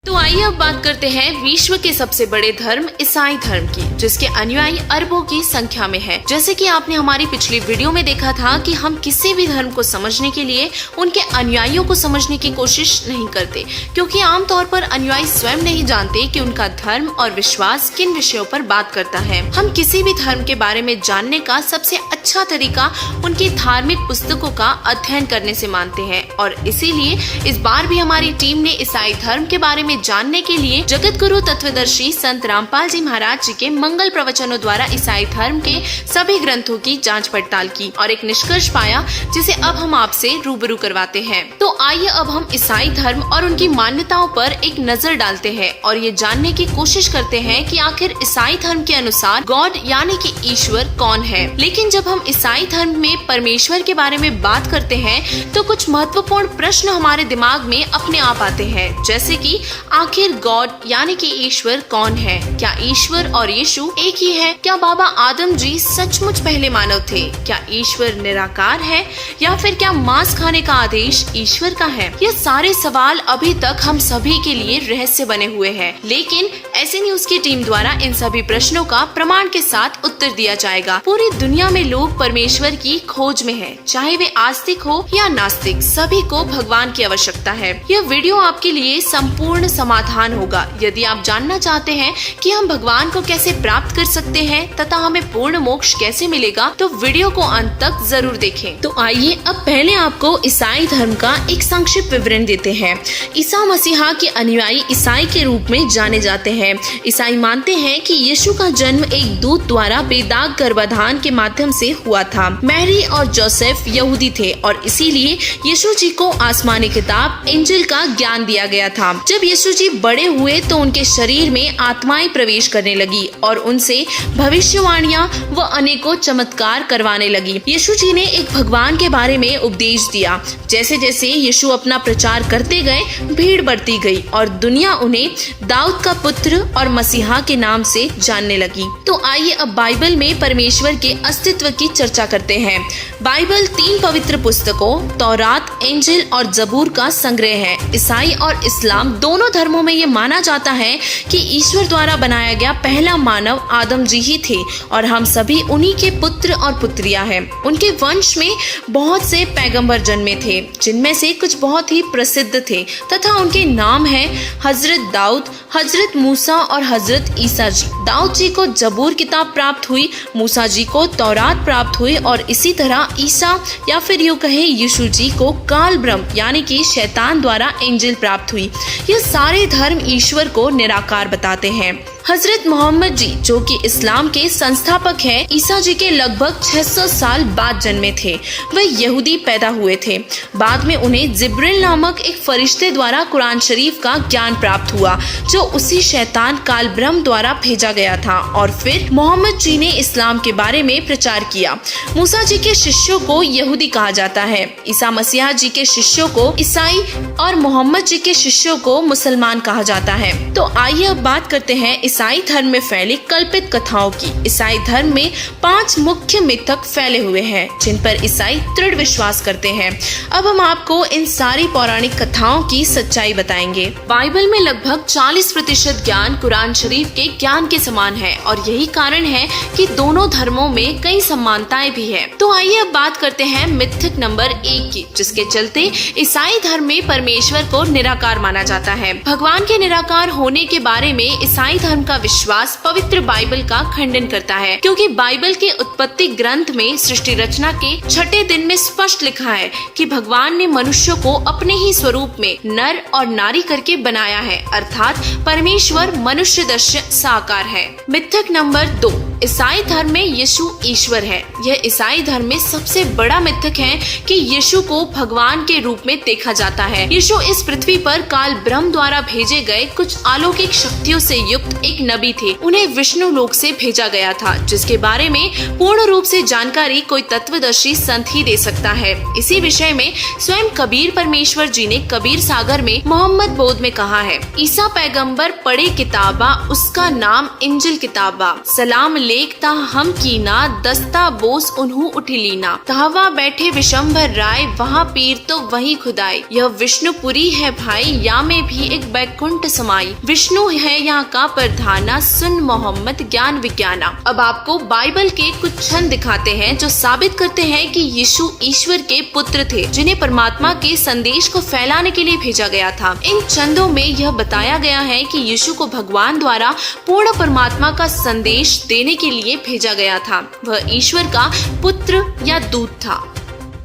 तो आइए अब बात करते हैं विश्व के सबसे बड़े धर्म ईसाई धर्म की, जिसके अनुयायी अरबों की संख्या में है। जैसे कि आपने हमारी पिछली वीडियो में देखा था कि हम किसी भी धर्म को समझने के लिए उनके अनुयायियों को समझने की कोशिश नहीं करते, क्योंकि आमतौर पर अनुयायी स्वयं नहीं जानते कि उनका धर्म और विश्वास किन विषयों पर बात करता है। हम किसी भी धर्म के बारे में जानने का सबसे अच्छा तरीका उनकी धार्मिक पुस्तकों का अध्ययन करने से मानते हैं, और इसीलिए इस बार भी हमारी टीम ने ईसाई धर्म के बारे में जानने के लिए जगत गुरु तत्वदर्शी संत रामपाल जी महाराज जी के मंगल प्रवचनों द्वारा ईसाई धर्म के सभी ग्रंथों की जांच पड़ताल की और एक निष्कर्ष पाया, जिसे अब हम आपसे रूबरू करवाते हैं। तो आइए अब हम ईसाई धर्म और उनकी मान्यताओं पर एक नजर डालते हैं और ये जानने की कोशिश करते हैं कि आखिर ईसाई धर्म के अनुसार गॉड यानी कि ईश्वर कौन है। लेकिन जब हम ईसाई धर्म में परमेश्वर के बारे में बात करते हैं तो कुछ महत्वपूर्ण प्रश्न हमारे दिमाग में अपने आप आते हैं, जैसे कि आखिर गॉड यानी कि ईश्वर कौन है? क्या ईश्वर और यीशु एक ही है? क्या बाबा आदम जी सचमुच पहले मानव थे? क्या ईश्वर निराकार है या फिर क्या मांस खाने का आदेश ईश्वर का है? ये सारे सवाल अभी तक हम सभी के लिए रहस्य बने हुए हैं, लेकिन ऐसे न्यूज की टीम द्वारा इन सभी प्रश्नों का प्रमाण के साथ उत्तर दिया जाएगा। पूरी दुनिया में लोग परमेश्वर की खोज में हैं, चाहे वे आस्तिक हो या नास्तिक, सभी को भगवान की आवश्यकता है। यह वीडियो आपके लिए संपूर्ण समाधान होगा। यदि आप जानना चाहते हैं कि हम भगवान को कैसे प्राप्त कर सकते हैं तथा हमें पूर्ण मोक्ष कैसे मिलेगा, तो वीडियो को अंत तक जरूर देखें। तो आइए अब पहले आपको ईसाई धर्म का एक संक्षिप्त विवरण देते हैं। ईसा मसीहा के अनुयायी ईसाई के रूप में जाने जाते हैं। ईसाई मानते हैं कि यीशु का जन्म एक दूत द्वारा बेदाग गर्भाधान के माध्यम से हुआ था। मैरी और जोसेफ यहूदी थे और इसीलिए यीशु जी को आसमानी किताब इंजिल का ज्ञान दिया गया था। जब यीशु जी बड़े हुए तो उनके शरीर में आत्माएं प्रवेश करने लगी और उनसे भविष्यवाणियां व अनेकों चमत्कार करवाने लगी। यीशु जी ने एक भगवान के बारे में उपदेश दिया। जैसे जैसे यीशु अपना प्रचार करते गए, भीड़ बढ़ती गई और दुनिया उन्हें दाऊद का पुत्र और मसीहा के नाम से जानने लगी। तो आइए अब बाइबल में परमेश्वर के अस्तित्व की चर्चा करते हैं। बाइबल 3 पवित्र पुस्तकों तौरात, इंजिल और जबूर का संग्रह है। ईसाई और इस्लाम दोनों धर्मों में ये माना जाता है कि ईश्वर द्वारा बनाया गया पहला मानव आदम जी ही थे और हम सभी उन्हीं के पुत्र और पुत्रियां हैं। उनके वंश में बहुत से पैगंबर जन्मे थे, जिनमें से कुछ बहुत ही प्रसिद्ध थे तथा उनके नाम हैं हजरत दाऊद, हजरत मूसा और हजरत ईसा जी। दाऊद जी को जबूर किताब प्राप्त हुई, मूसा जी को तौरात प्राप्त हुई और इसी तरह ईसा या फिर यूं कहें यीशु जी को काल ब्रह्म यानी कि शैतान द्वारा इंजिल प्राप्त हुई। ये सारे धर्म ईश्वर को निराकार बताते हैं। हजरत मोहम्मद जी, जो कि इस्लाम के संस्थापक हैं, ईसा जी के लगभग 600 साल बाद जन्मे थे। वे यहूदी पैदा हुए थे। बाद में उन्हें जिब्रील नामक एक फरिश्ते द्वारा कुरान शरीफ का ज्ञान प्राप्त हुआ, जो उसी शैतान काल ब्रह्म द्वारा भेजा गया था, और फिर मोहम्मद जी ने इस्लाम के बारे में प्रचार किया। मूसा जी के शिष्यों को यहूदी कहा जाता है, ईसा मसीहा जी के शिष्यों को ईसाई और मोहम्मद जी के शिष्यों को मुसलमान कहा जाता है। तो आइए अब बात करते हैं ईसाई धर्म में फैली कल्पित कथाओं की। ईसाई धर्म में 5 मुख्य मिथक फैले हुए हैं, जिन पर ईसाई दृढ़ विश्वास करते हैं। अब हम आपको इन सारी पौराणिक कथाओं की सच्चाई बताएंगे। बाइबल में लगभग 40% ज्ञान कुरान शरीफ के ज्ञान के समान है और यही कारण है कि दोनों धर्मों में कई समानताएं भी है। तो आइए अब बात करते हैं मिथक नंबर 1 की, जिसके चलते ईसाई धर्म में परमेश्वर को निराकार माना जाता है। भगवान के निराकार होने के बारे में ईसाई धर्म का विश्वास पवित्र बाइबल का खंडन करता है, क्योंकि बाइबल के उत्पत्ति ग्रंथ में सृष्टि रचना के 6ठे दिन में स्पष्ट लिखा है कि भगवान ने मनुष्य को अपने ही स्वरूप में नर और नारी करके बनाया है, अर्थात परमेश्वर मनुष्य दृश्य साकार है। मिथक नंबर 2, ईसाई धर्म में यीशु ईश्वर है। यह ईसाई धर्म में सबसे बड़ा मिथक है कि यीशु को भगवान के रूप में देखा जाता है। यीशु इस पृथ्वी पर काल ब्रह्म द्वारा भेजे गए कुछ अलौकिक शक्तियों से युक्त एक नबी थे, उन्हें विष्णु लोक से भेजा गया था, जिसके बारे में पूर्ण रूप से जानकारी कोई तत्वदर्शी संत ही दे सकता है। इसी विषय में स्वयं कबीर परमेश्वर जी ने कबीर सागर में मोहम्मद बोध में कहा है, ईसा पैगंबर पढ़े किताबा, उसका नाम इंजिल किताबा, सलाम लेखता हम कीना, दस्ता बोस उन्हू उठिलीना, कहवा बैठे विशंभर राय, वहाँ पीर तो वही खुदाई, यह विष्णुपुरी है भाई, या में भी एक बैकुंठ समाई, विष्णु है यहाँ का प्रधाना, सुन मोहम्मद ज्ञान विज्ञाना। अब आपको बाइबल के कुछ छंद दिखाते हैं जो साबित करते हैं कि यीशु ईश्वर के पुत्र थे, जिन्हें परमात्मा के संदेश को फैलाने के लिए भेजा गया था। इन छंदों में यह बताया गया है कि यीशु को भगवान द्वारा पूर्ण परमात्मा का संदेश देने के लिए भेजा गया था। वह ईश्वर का पुत्र या दूत था।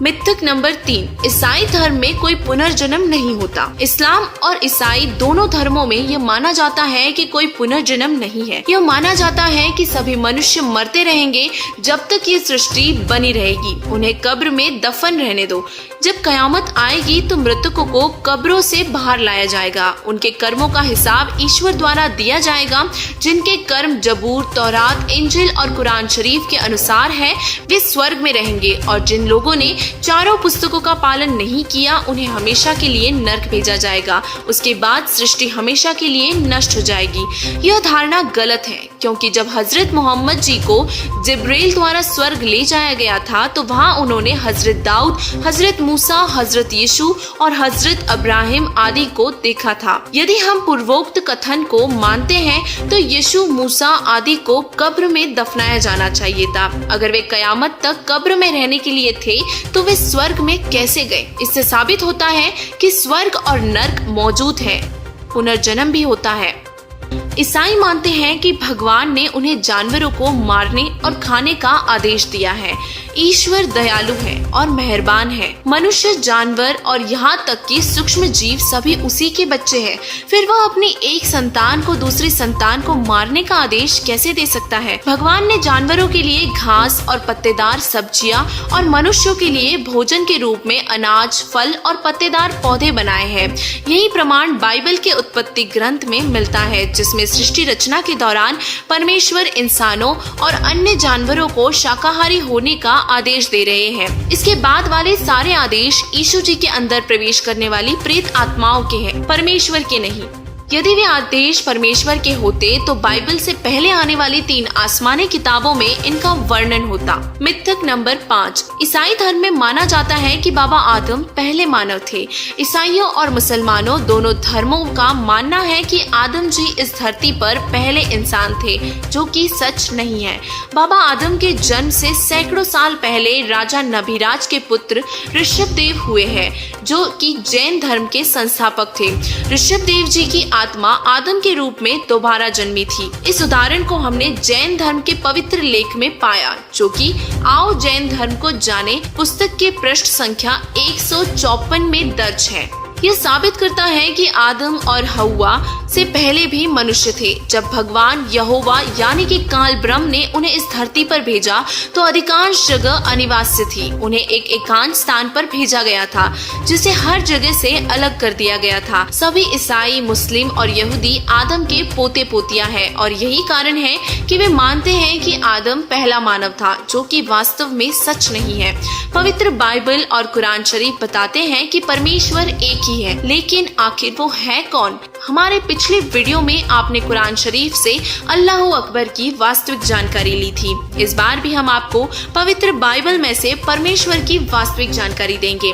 मिथक नंबर 3, ईसाई धर्म में कोई पुनर्जन्म नहीं होता। इस्लाम और ईसाई दोनों धर्मों में यह माना जाता है कि कोई पुनर्जन्म नहीं है। यह माना जाता है कि सभी मनुष्य मरते रहेंगे जब तक ये सृष्टि बनी रहेगी। उन्हें कब्र में दफन रहने दो। जब कयामत आएगी तो मृतकों को कब्रों से बाहर लाया जाएगा। उनके कर्मों का हिसाब ईश्वर द्वारा दिया जाएगा। जिनके कर्म जबूर, तौरात, इंजिल और कुरान शरीफ के अनुसार है, वे स्वर्ग में रहेंगे, और जिन लोगों ने चारों पुस्तकों का पालन नहीं किया, उन्हें हमेशा के लिए नर्क भेजा जाएगा। उसके बाद सृष्टि हमेशा के लिए नष्ट हो जाएगी। यह धारणा गलत है, क्योंकि जब हजरत मोहम्मद जी को जिब्रील द्वारा स्वर्ग ले जाया गया था तो वहाँ उन्होंने हजरत दाऊद, हजरत मूसा, हजरत यीशु और हजरत अब्राहिम आदि को देखा था। यदि हम पूर्वोक्त कथन को मानते हैं तो यीशु, मूसा आदि को कब्र में दफनाया जाना चाहिए था। अगर वे कयामत तक कब्र में रहने के लिए थे तो वे स्वर्ग में कैसे गए? इससे साबित होता है कि स्वर्ग और नर्क मौजूद है, पुनर्जन्म भी होता है। ईसाई मानते हैं कि भगवान ने उन्हें जानवरों को मारने और खाने का आदेश दिया है। ईश्वर दयालु है और मेहरबान है। मनुष्य, जानवर और यहाँ तक कि सूक्ष्म जीव सभी उसी के बच्चे हैं। फिर वह अपनी एक संतान को दूसरी संतान को मारने का आदेश कैसे दे सकता है? भगवान ने जानवरों के लिए घास और पत्तेदार सब्जियां और मनुष्यों के लिए भोजन के रूप में अनाज, फल और पत्तेदार पौधे बनाए हैं। यही प्रमाण बाइबल के उत्पत्ति ग्रंथ में मिलता है, जिसमें सृष्टि रचना के दौरान परमेश्वर इंसानों और अन्य जानवरों को शाकाहारी होने का आदेश दे रहे हैं। इसके बाद वाले सारे आदेश यीशु जी के अंदर प्रवेश करने वाली प्रेत आत्माओं के हैं, परमेश्वर के नहीं। यदि वे आदेश परमेश्वर के होते तो बाइबल से पहले आने वाली 3 आसमानी किताबों में इनका वर्णन होता। मिथक नंबर 5, ईसाई धर्म में माना जाता है कि बाबा आदम पहले मानव थे। ईसाइयों और मुसलमानों दोनों धर्मों का मानना है कि आदम जी इस धरती पर पहले इंसान थे, जो कि सच नहीं है। बाबा आदम के जन्म से सैकड़ों साल पहले राजा नभिराज के पुत्र ऋषभदेव हुए हैं, जो कि जैन धर्म के संस्थापक थे। ऋषभदेव जी की आत्मा आदम के रूप में दोबारा जन्मी थी। इस उदाहरण को हमने जैन धर्म के पवित्र लेख में पाया, जो कि आओ जैन धर्म को जाने पुस्तक के पृष्ठ संख्या 154 में दर्ज है। यह साबित करता है कि आदम और हव्वा से पहले भी मनुष्य थे। जब भगवान यहोवा यानी कि काल ब्रह्म ने उन्हें इस धरती पर भेजा तो अधिकांश जगह अनिवास्य थी। उन्हें एक एकांत स्थान पर भेजा गया था, जिसे हर जगह से अलग कर दिया गया था। सभी ईसाई, मुस्लिम और यहूदी आदम के पोते पोतियां हैं, और यही कारण है कि वे मानते हैं कि आदम पहला मानव था, जो कि वास्तव में सच नहीं है। पवित्र बाइबल और कुरान शरीफ बताते हैं कि परमेश्वर एक ही है, लेकिन आखिर वो है कौन? हमारे पिछले वीडियो में आपने कुरान शरीफ से अल्लाह अकबर की वास्तविक जानकारी ली थी। इस बार भी हम आपको पवित्र बाइबल में से परमेश्वर की वास्तविक जानकारी देंगे।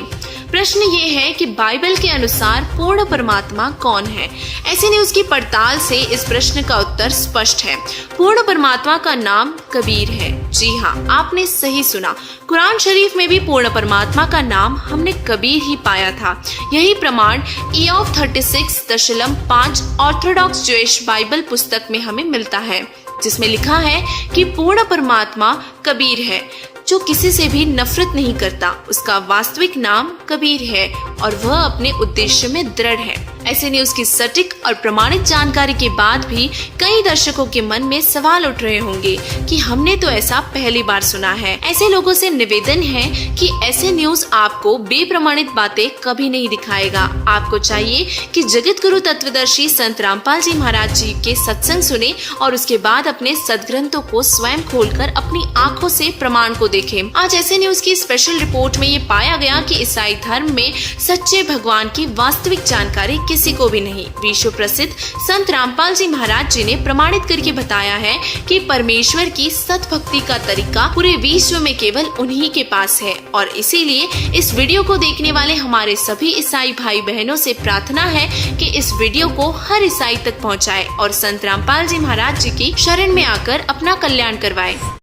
प्रश्न ये है कि बाइबल के अनुसार पूर्ण परमात्मा कौन है? ऐसे न्यूज की पड़ताल से इस प्रश्न का उत्तर स्पष्ट है। पूर्ण परमात्मा का नाम कबीर है। जी हाँ, आपने सही सुना। कुरान शरीफ में भी पूर्ण परमात्मा का नाम हमने कबीर ही पाया था। यही प्रमाण ईओफ 36.5 ऑर्थोडॉक्स ज्यूइश बाइबल पुस्तक में हमें मिलता है, जिसमें लिखा है कि पूर्ण परमात्मा कबीर है, जो किसी से भी नफरत नहीं करता। उसका वास्तविक नाम कबीर है और वह अपने उद्देश्य में दृढ़ है। ऐसे न्यूज की सटीक और प्रमाणित जानकारी के बाद भी कई दर्शकों के मन में सवाल उठ रहे होंगे कि हमने तो ऐसा पहली बार सुना है। ऐसे लोगों से निवेदन है कि ऐसे न्यूज आपको बेप्रमाणित बातें कभी नहीं दिखाएगा। आपको चाहिए कि जगत गुरु तत्वदर्शी संत रामपाल जी महाराज जी के सत्संग सुने और उसके बाद अपने सदग्रंथों को स्वयं खोलकर अपनी आंखों से प्रमाण को देखें। आज ऐसे न्यूज की स्पेशल रिपोर्ट में ये पाया गया कि ईसाई धर्म में सच्चे भगवान की वास्तविक जानकारी किसी को भी नहीं। विश्व प्रसिद्ध संत रामपाल जी महाराज जी ने प्रमाणित करके बताया है कि परमेश्वर की सत भक्ति का तरीका पूरे विश्व में केवल उन्हीं के पास है और इसीलिए इस वीडियो को देखने वाले हमारे सभी ईसाई भाई बहनों से प्रार्थना है कि इस वीडियो को हर ईसाई तक पहुंचाए और संत रामपाल जी महाराज जी की शरण में आकर अपना कल्याण करवाए।